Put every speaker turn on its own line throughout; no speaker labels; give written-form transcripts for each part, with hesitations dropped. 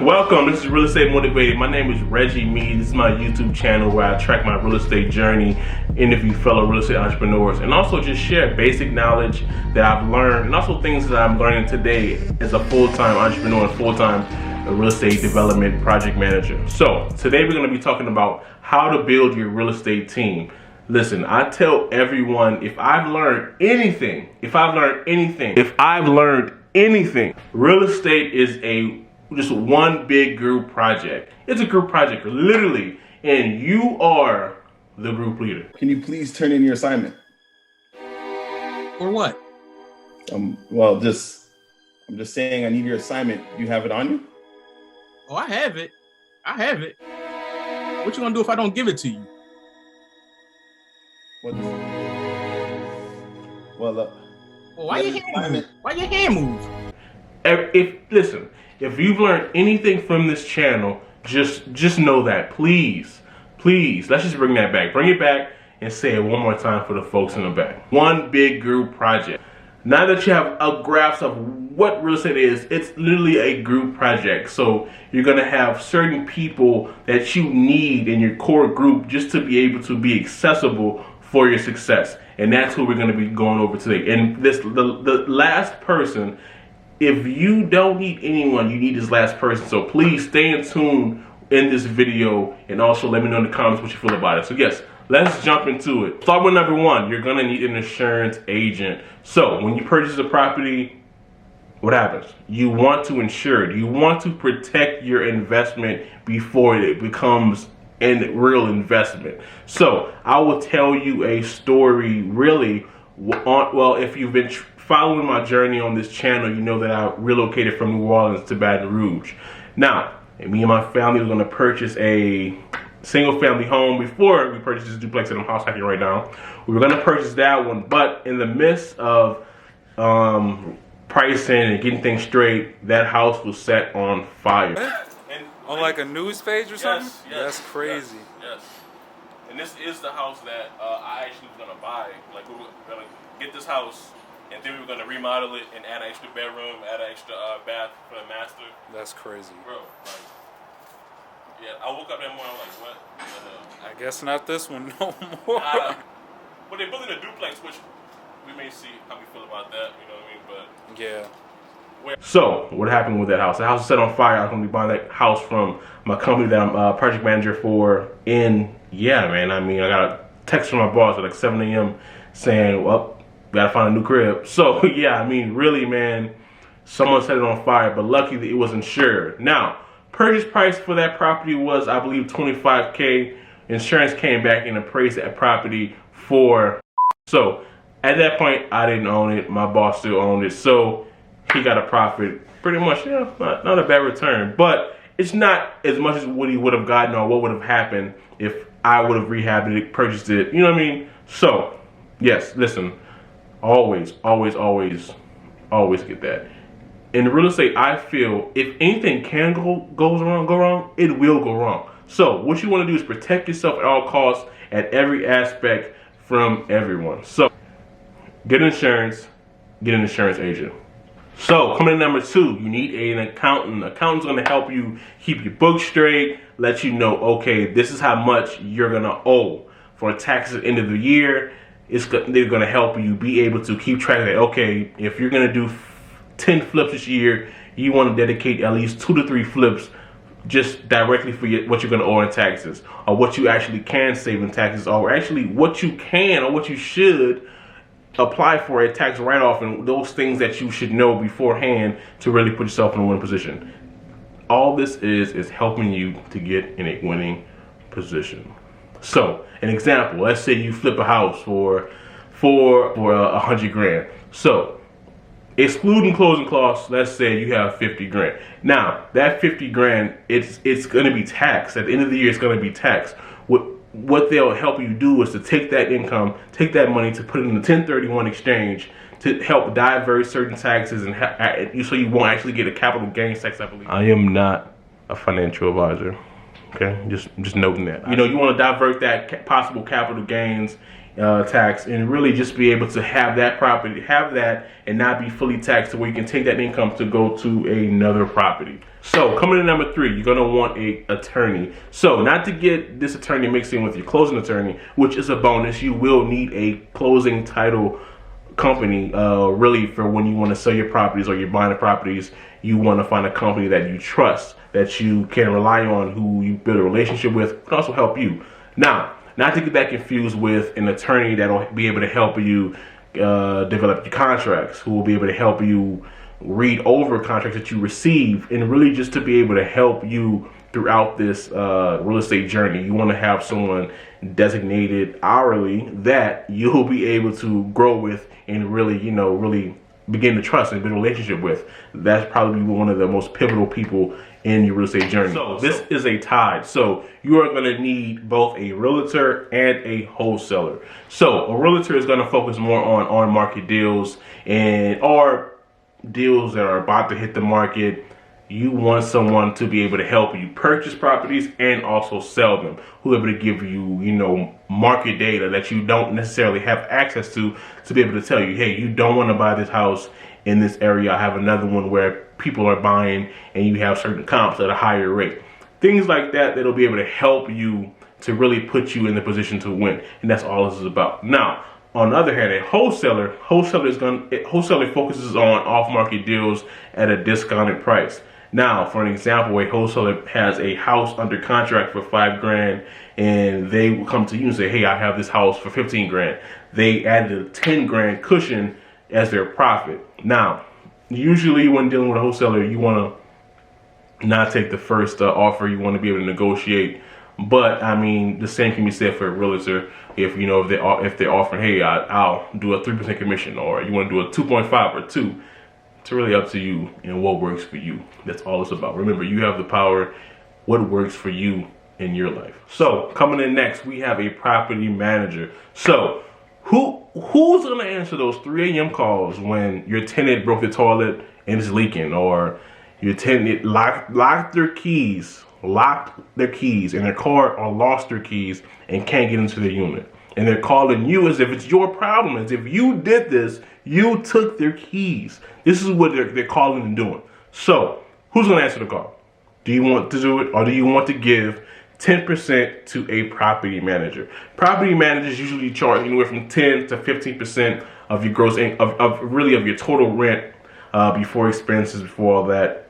Welcome, this is Real Estate Motivated. My name is 𝐥𝐢𝐤𝐞. This is my YouTube channel where I track my real estate journey, interview fellow real estate entrepreneurs, and also just share basic knowledge that I've learned and also things that I'm learning today as a full-time entrepreneur and full-time real estate development project manager. So today we're going to be talking about how to build your real estate team. Listen, I tell everyone, if I've learned anything, real estate is just one big group project. It's a group project, literally, and you are the group leader.
Can you please turn in your assignment?
Or what?
I'm just saying I need your assignment. You have it on you?
Oh, I have it. What you gonna do if I don't give it to you?
Well,
why your hand move?
If you've learned anything from this channel, just know that. Please, let's just bring that back. Bring it back and say it one more time for the folks in the back. One big group project. Now that you have a grasp of what real estate is, it's literally a group project. So you're gonna have certain people that you need in your core group just to be able to be accessible for your success. And that's who we're gonna be going over today. And the last person, if you don't need anyone, you need this last person. So please stay in tune in this video and also let me know in the comments what you feel about it. So yes, let's jump into it. Start with number one. You're gonna need an insurance agent. So when you purchase a property, what happens? You want to insure it. You want to protect your investment before it becomes a real investment. So I will tell you a story really if you've been following my journey on this channel, you know that I relocated from New Orleans to Baton Rouge. Now, me and my family were going to purchase a single-family home before we purchased this duplex that I'm house hacking right now. We were going to purchase that one, but in the midst of pricing and getting things straight, that house was set on fire.
On like a news page or something?
Yes,
that's crazy.
Yes. And this is the house that I actually was going to buy. Like, we were going to get this house, and then we were going to remodel it and add an extra bedroom, add an extra bath for the master.
That's crazy.
Bro, like, yeah, I woke up that morning, I'm like, what the hell?
I guess not this one no more.
But they're building a duplex, which we may see how we feel about that, you know what I mean? But
yeah.
So, what happened with that house? The house was set on fire. I was going to be buying that house from my company that I'm a project manager for. And yeah, man, I mean, I got a text from my boss at like 7 a.m. saying, well, gotta find a new crib. So yeah, I mean, really, man, someone set it on fire, but luckily it was insured. Now, purchase price for that property was, I believe, $25K. Insurance came back and appraised that property for. So at that point, I didn't own it. My boss still owned it. So he got a profit, pretty much. Yeah, not a bad return, but it's not as much as what he would have gotten or what would have happened if I would have rehabbed it, purchased it. You know what I mean? So yes, listen. Always get that. In real estate, I feel if anything can go wrong, it will go wrong. So what you want to do is protect yourself at all costs, at every aspect, from everyone. So get insurance, get an insurance agent. So coming to number two, you need an accountant. Accountant's going to help you keep your books straight, let you know, okay, this is how much you're going to owe for taxes at the end of the year. They're going to help you be able to keep track of that. Okay, if you're going to do 10 flips this year, you want to dedicate at least 2 to 3 flips just directly for what you're going to owe in taxes, or what you actually can save in taxes, or actually what you can or what you should apply for a tax write-off, and those things that you should know beforehand to really put yourself in a winning position. All this is helping you to get in a winning position. So, an example, let's say you flip a house for $100 grand. So, excluding closing costs, let's say you have 50 grand. Now, that 50 grand, it's going to be taxed. At the end of the year, it's going to be taxed. What they'll help you do is to take that income, take that money to put it in the 1031 exchange to help divert certain taxes and so you won't actually get a capital gains tax, I believe. I am not a financial advisor. Okay, just noting that. You know, you want to divert that possible capital gains tax, and really just be able to have that property, and not be fully taxed to where you can take that income to go to another property. So coming to number 3, you're gonna want a attorney. So not to get this attorney mixed in with your closing attorney, which is a bonus. You will need a closing title company, really, for when you want to sell your properties or you're buying the properties. You want to find a company that you trust, that you can rely on, who you build a relationship with, can also help you. Now, not to get that confused with an attorney that'll be able to help you develop your contracts, who will be able to help you read over contracts that you receive, and really just to be able to help you throughout this real estate journey. You want to have someone designated hourly that you'll be able to grow with and really, really begin to trust and build a relationship with. That's probably one of the most pivotal people in your real estate journey. So this is a tie. So you are going to need both a realtor and a wholesaler. So a realtor is going to focus more on market deals or deals that are about to hit the market. You want someone to be able to help you purchase properties and also sell them, who are able to give you, market data that you don't necessarily have access to be able to tell you, hey, you don't want to buy this house in this area. I have another one where people are buying and you have certain comps at a higher rate. Things like that that'll be able to help you to really put you in the position to win. And that's all this is about. Now, on the other hand, a wholesaler focuses on off-market deals at a discounted price. Now, for an example, a wholesaler has a house under contract for $5 grand, and they will come to you and say, hey, I have this house for 15 grand. They added a 10 grand cushion as their profit. Now, usually when dealing with a wholesaler, you want to not take the first offer. You want to be able to negotiate. But I mean, the same can be said for a realtor. If they're offering, hey, I'll do a 3% commission, or you want to do a 2.5 or 2. It's really up to you and what works for you. That's all it's about. Remember, you have the power. What works for you in your life. So coming in next, we have a property manager. So who's gonna answer those 3 a.m. calls when your tenant broke the toilet and it's leaking, or your tenant locked their keys in their car, or lost their keys and can't get into their unit? And they're calling you as if it's your problem, as if you did this, you took their keys. This is what they're calling and doing. So who's gonna answer the call? Do you want to do it, or do you want to give 10% to a property manager? Property managers usually charge anywhere from 10 to 15% of your gross of your total rent before expenses, before all that.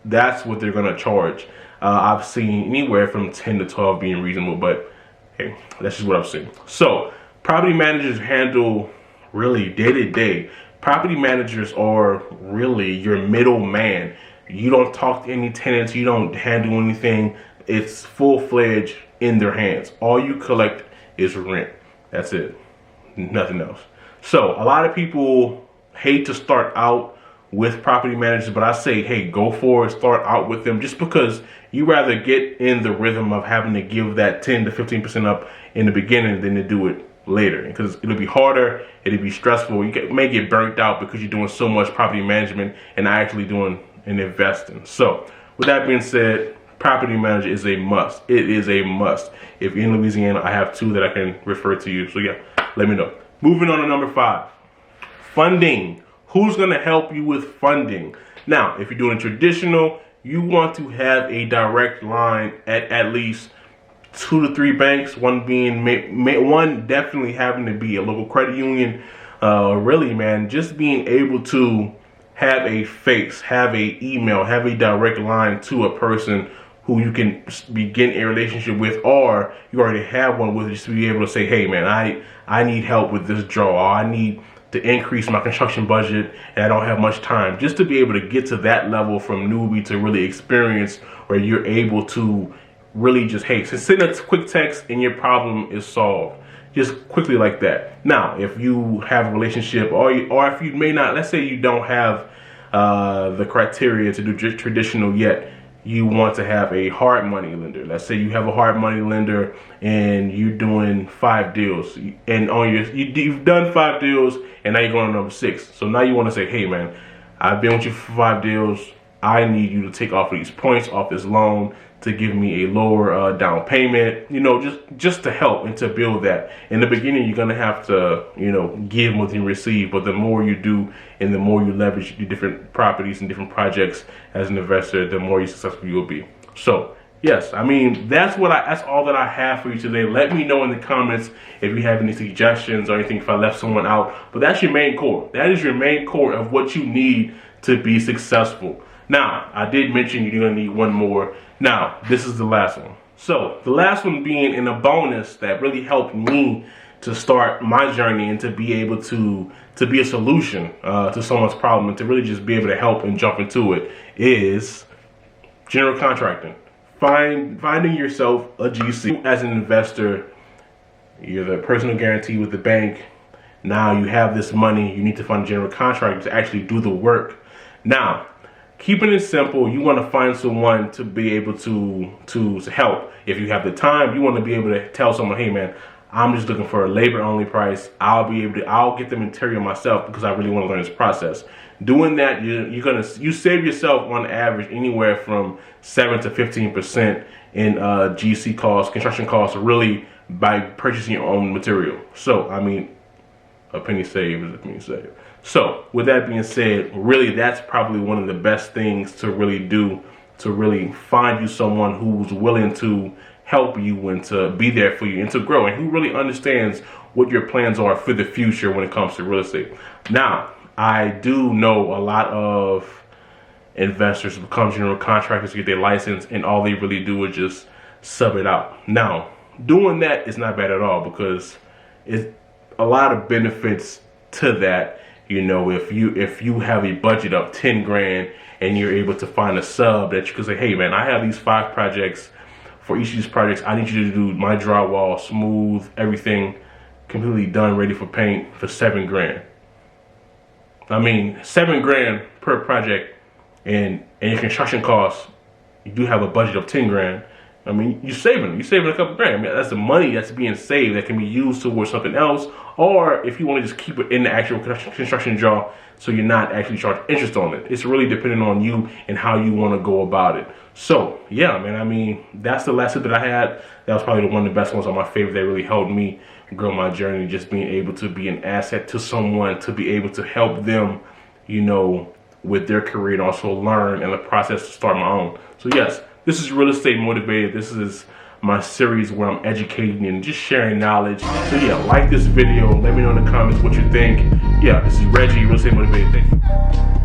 That's what they're gonna charge. I've seen anywhere from 10 to 12 being reasonable, but hey, that's just what I've seen. So property managers handle really day to day. Property managers are really your middleman. You don't talk to any tenants. You don't handle anything. It's full-fledged in their hands. All you collect is rent. That's it. Nothing else. So a lot of people hate to start out with property managers, but I say, hey, go for it. Start out with them, just because you rather get in the rhythm of having to give that 10 to 15% up in the beginning than to do it later, because it'll be harder, it'll be stressful. You may get burnt out because you're doing so much property management and not actually doing and investing. So with that being said, property manager is a must. It is a must. If you're in Louisiana, I have 2 that I can refer to you. So yeah, let me know. Moving on to number 5, funding. Who's gonna help you with funding? Now, if you're doing traditional, you want to have a direct line at least 2 to 3 banks. One being one definitely having to be a local credit union. Really, man, just being able to have a face, have a email, have a direct line to a person who you can begin a relationship with, or you already have one with, just to be able to say, hey man, I need help with this draw, or I need to increase my construction budget and I don't have much time. Just to be able to get to that level from newbie to really experienced, where you're able to really just, hey, so send a quick text and your problem is solved. Just quickly like that. Now, if you have a relationship, or if you may not, let's say you don't have the criteria to do traditional yet, you want to have a hard money lender. Let's say you have a hard money lender and you're doing 5 deals, and you've done 5 deals and now you're going to number 6. So now you want to say, hey man, I've been with you for 5 deals. I need you to take off these points off this loan to give me a lower down payment, you know, just to help and to build that. In the beginning, you're gonna have to, you know, give more than you receive, but the more you do and the more you leverage your different properties and different projects as an investor, the more successful you'll be. So yes, I mean, that's all that I have for you today. Let me know in the comments if you have any suggestions or anything, if I left someone out. But that's your main core. That is your main core of what you need to be successful. Now, I did mention you're gonna need one more. Now, this is the last one. So, the last one being in a bonus that really helped me to start my journey and to be able to be a solution to someone's problem and to really just be able to help and jump into it is general contracting. Finding yourself a GC. As an investor, you're the personal guarantee with the bank. Now you have this money, you need to find a general contractor to actually do the work. Now, keeping it simple, you want to find someone to be able to help. If you have the time, you want to be able to tell someone, hey man, I'm just looking for a labor only price. I'll get the material myself because I really want to learn this process. Doing that, you save yourself on average anywhere from 7 to 15% in GC costs, construction costs, really by purchasing your own material. So I mean, a penny saved is a penny saved. So with that being said, really that's probably one of the best things to really do, to really find you someone who's willing to help you and to be there for you and to grow, and who really understands what your plans are for the future when it comes to real estate. Now, I do know a lot of investors become general contractors to get their license, and all they really do is just sub it out. Now, doing that is not bad at all, because it's a lot of benefits to that. You know, if you have a budget of 10 grand and you're able to find a sub that you can say, hey man, I have these 5 projects. For each of these projects, I need you to do my drywall, smooth, everything completely done, ready for paint for 7 grand. I mean, 7 grand per project, and your construction costs, you do have a budget of 10 grand. I mean, you're saving a couple grand. I mean, that's the money that's being saved that can be used towards something else, or if you want to just keep it in the actual construction job, so you're not actually charging interest on it. It's really depending on you and how you want to go about it. So yeah, man, I mean, that's the last tip that I had. That was probably one of the best ones on my favorite that really helped me grow my journey, just being able to be an asset to someone, to be able to help them, you know, with their career, and also learn in the process to start my own. So yes, this is Real Estate Motivated. This is my series where I'm educating and just sharing knowledge. So yeah, like this video, let me know in the comments what you think. Yeah, this is Reggie, Real Estate Motivated. Thank you.